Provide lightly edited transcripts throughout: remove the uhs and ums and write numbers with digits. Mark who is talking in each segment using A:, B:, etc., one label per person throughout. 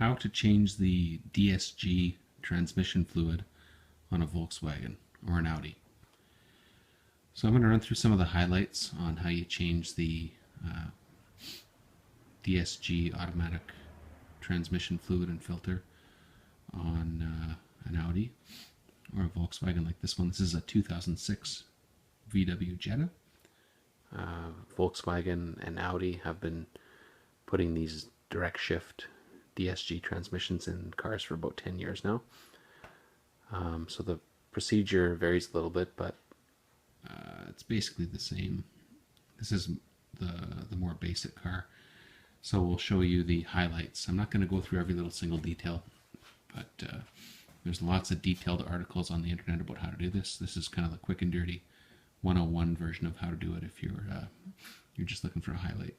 A: how to change the DSG transmission fluid on a Volkswagen or an Audi. So I'm going to run through some of the highlights on how you change the DSG automatic transmission fluid and filter on an Audi or a Volkswagen like this one. This is a 2006 VW Jetta. Volkswagen and Audi have been putting these direct shift DSG transmissions in cars for about 10 years now. So the procedure varies a little bit, but it's basically the same. This is the more basic car. So we'll show you the highlights. I'm not going to go through every little single detail, but there's lots of detailed articles on the internet about how to do this. This is kind of the quick and dirty 101 version of how to do it if you're just looking for a highlight.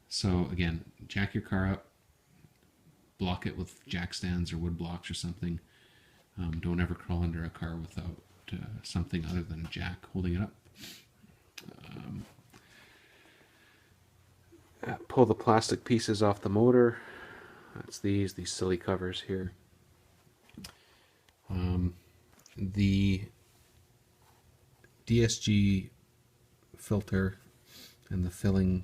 A: So again, jack your car up, block it with jack stands or wood blocks or something. Don't ever crawl under a car without something other than a jack holding it up. Pull the plastic pieces off the motor. That's these silly covers here. The DSG filter and the filling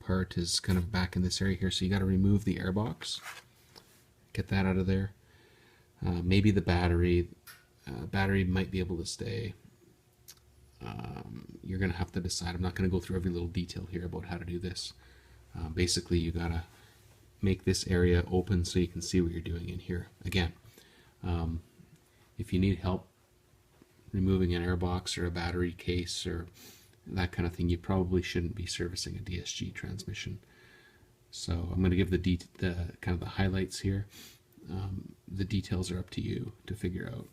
A: part is kind of back in this area here, so you got to remove the air box, get that out of there. Maybe the battery might be able to stay. You're gonna have to decide. I'm not gonna go through every little detail here about how to do this. Basically, you gotta make this area open so you can see what you're doing in here. Again, if you need help removing an airbox or a battery case or that kind of thing, you probably shouldn't be servicing a DSG transmission. So I'm going to give the kind of the highlights here. The details are up to you to figure out.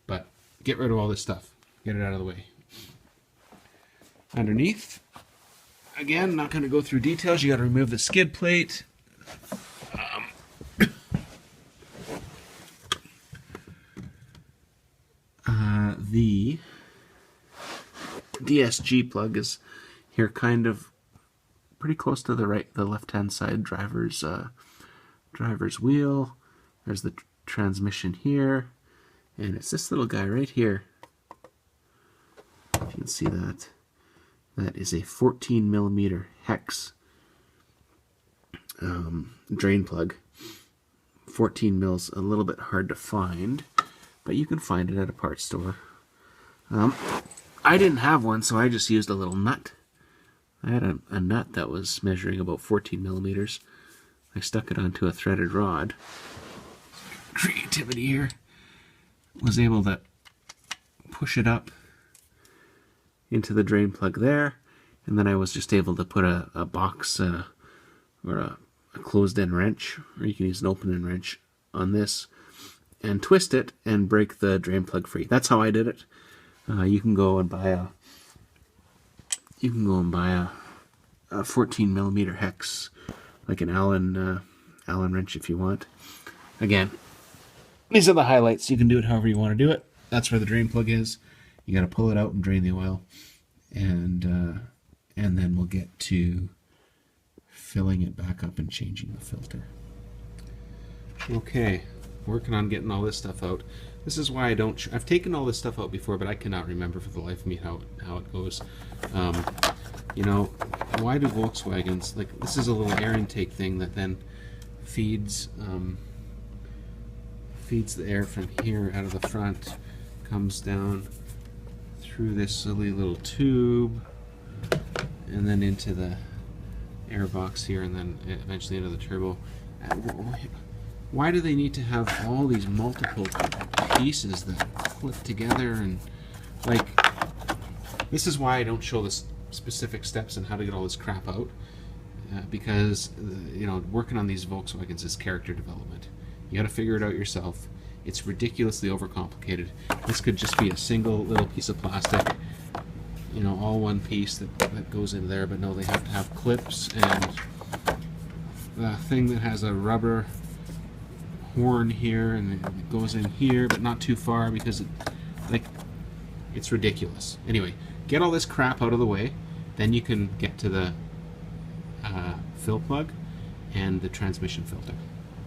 A: But get rid of all this stuff. Get it out of the way. Underneath, again, not going to go through details. You got to remove the skid plate. The DSG plug is here, kind of pretty close to the left-hand side driver's wheel. There's the transmission here, and it's this little guy right here. If you can see that, that is a 14 millimeter hex drain plug. 14 mils, a little bit hard to find, but you can find it at a parts store. I didn't have one, so I just used a little nut. I had a nut that was measuring about 14 millimeters. I stuck it onto a threaded rod. Creativity here. Was able to push it up into the drain plug there, and then I was just able to put a box or a closed-end wrench, or you can use an open-end wrench on this, and twist it and break the drain plug free. That's how I did it. You can go and buy a 14 millimeter hex, like an Allen wrench if you want. Again, these are the highlights. You can do it however you want to do it. That's where the drain plug is. You got to pull it out and drain the oil, and then we'll get to filling it back up and changing the filter. Okay, working on getting all this stuff out. This is why I don't. I've taken all this stuff out before, but I cannot remember for the life of me how it goes. You know, why do Volkswagens, like, this is a little air intake thing that then feeds the air from here out of the front, comes down through this silly little tube, and then into the air box here, and then eventually into the turbo. Why do they need to have all these multiple pieces that clip together? And, like, this is why I don't show the specific steps on how to get all this crap out, because you know, working on these Volkswagens is character development. You got to figure it out yourself. It's ridiculously overcomplicated. This could just be a single little piece of plastic, you know, all one piece that goes in there, but no, they have to have clips and the thing that has a rubber horn here, and it goes in here, but not too far, because it's ridiculous. Anyway, get all this crap out of the way, then you can get to the fill plug, and the transmission filter.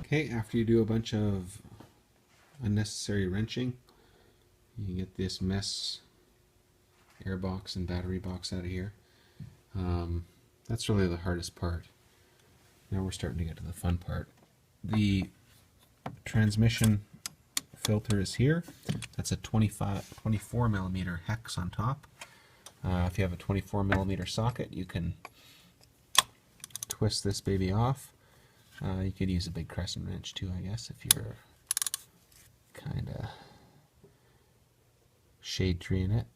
A: Okay, after you do a bunch of unnecessary wrenching, you get this mess air box and battery box out of here. That's really the hardest part. Now we're starting to get to the fun part. The transmission filter is here. That's a 24 millimeter hex on top. If you have a 24 millimeter socket, you can twist this baby off. You could use a big crescent wrench too, I guess, if you're kind of shade treeing it.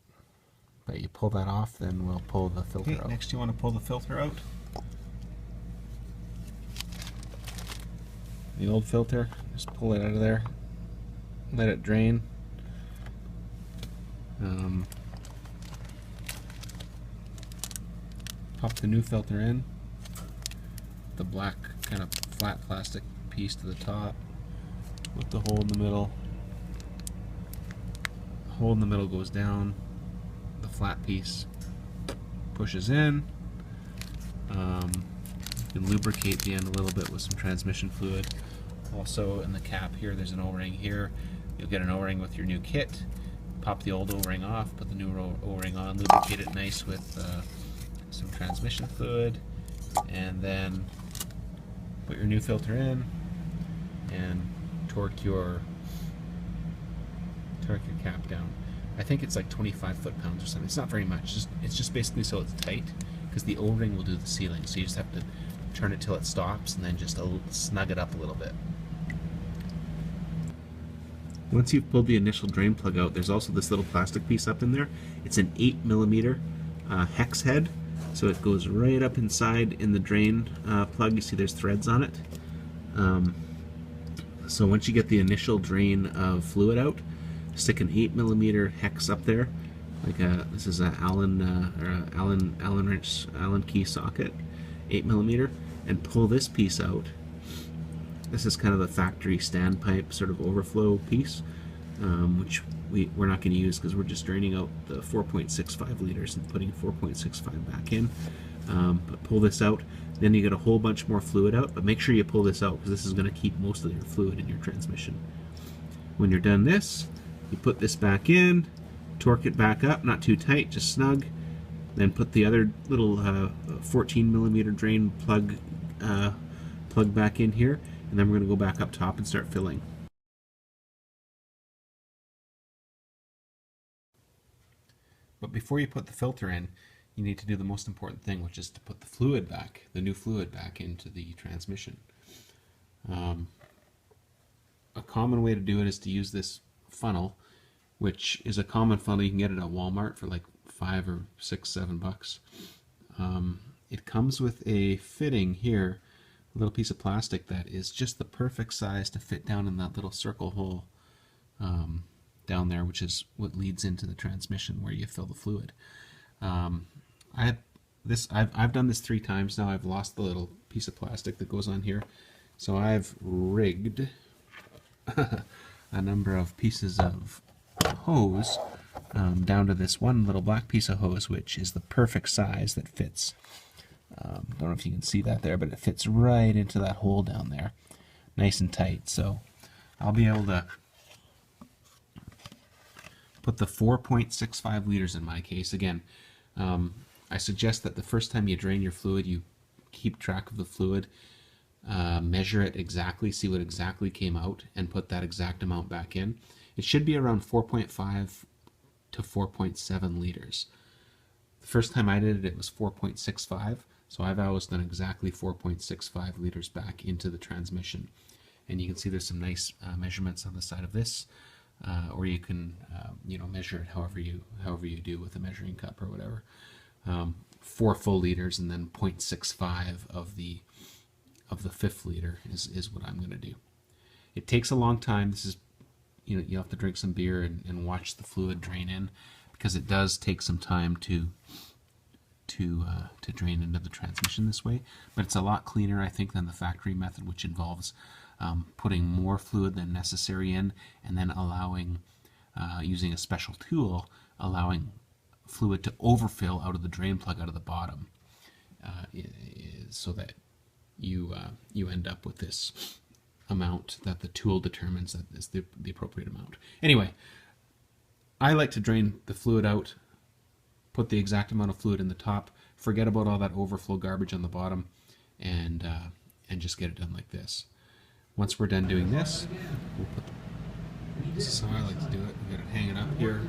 A: But you pull that off, then we'll pull the filter out. Next you want to pull the filter out. The old filter, just pull it out of there, let it drain. Pop the new filter in, the black kind of flat plastic piece to the top, with the hole in the middle. The hole in the middle goes down, the flat piece pushes in. You can lubricate the end a little bit with some transmission fluid. Also in the cap here, there's an O-ring here. You'll get an O-ring with your new kit. Pop the old O-ring off, put the new O-ring on, lubricate it nice with some transmission fluid, and then put your new filter in and torque your cap down. I think it's like 25 foot-pounds or something. It's not very much. It's just basically so it's tight, because the O-ring will do the sealing. So you just have to turn it till it stops and then just snug it up a little bit. Once you've pulled the initial drain plug out, there's also this little plastic piece up in there. It's an 8 millimeter hex head, so it goes right up inside in the drain plug. You see there's threads on it. So once you get the initial drain of fluid out, stick an 8 millimeter hex up there. This is a Allen key socket, 8 millimeter, and pull this piece out. This is kind of the factory standpipe sort of overflow piece, which we're not going to use because we're just draining out the 4.65 liters and putting 4.65 back in. But pull this out, then you get a whole bunch more fluid out, but make sure you pull this out because this is going to keep most of your fluid in your transmission. When you're done this, you put this back in, torque it back up, not too tight, just snug, then put the other little 14 millimeter drain plug back in here, and then we're going to go back up top and start filling. But before you put the filter in, you need to do the most important thing, which is to put the fluid back, the new fluid back into the transmission. A common way to do it is to use this funnel, which is a common funnel. You can get it at Walmart for like $5 or $6, $7. It comes with a fitting here, a little piece of plastic that is just the perfect size to fit down in that little circle hole down there, which is what leads into the transmission where you fill the fluid. I've done this 3 times now. I've lost the little piece of plastic that goes on here, so I've rigged a number of pieces of hose down to this one little black piece of hose, which is the perfect size that fits. Don't know if you can see that there, but it fits right into that hole down there, nice and tight. So I'll be able to put the 4.65 liters in my case. Again, I suggest that the first time you drain your fluid, you keep track of the fluid, measure it exactly, see what exactly came out, and put that exact amount back in. It should be around 4.5 to 4.7 liters. The first time I did it, it was 4.65, so I've always done exactly 4.65 liters back into the transmission. And you can see there's some nice measurements on the side of this, or you can measure it however you do with a measuring cup or whatever. 4 full liters and then 0.65 of the 5th liter is what I'm going to do. It takes a long time. This is, you have to drink some beer and watch the fluid drain in, because it does take some time to drain into the transmission this way. But it's a lot cleaner, I think, than the factory method, which involves putting more fluid than necessary in, and then allowing, using a special tool, allowing fluid to overfill out of the drain plug out of the bottom, so that you end up with this amount that the tool determines that is the appropriate amount. Anyway, I like to drain the fluid out, put the exact amount of fluid in the top, forget about all that overflow garbage on the bottom, and just get it done like this. Once we're done doing this, we'll put this is how I like to do it. We're going to hang it up here,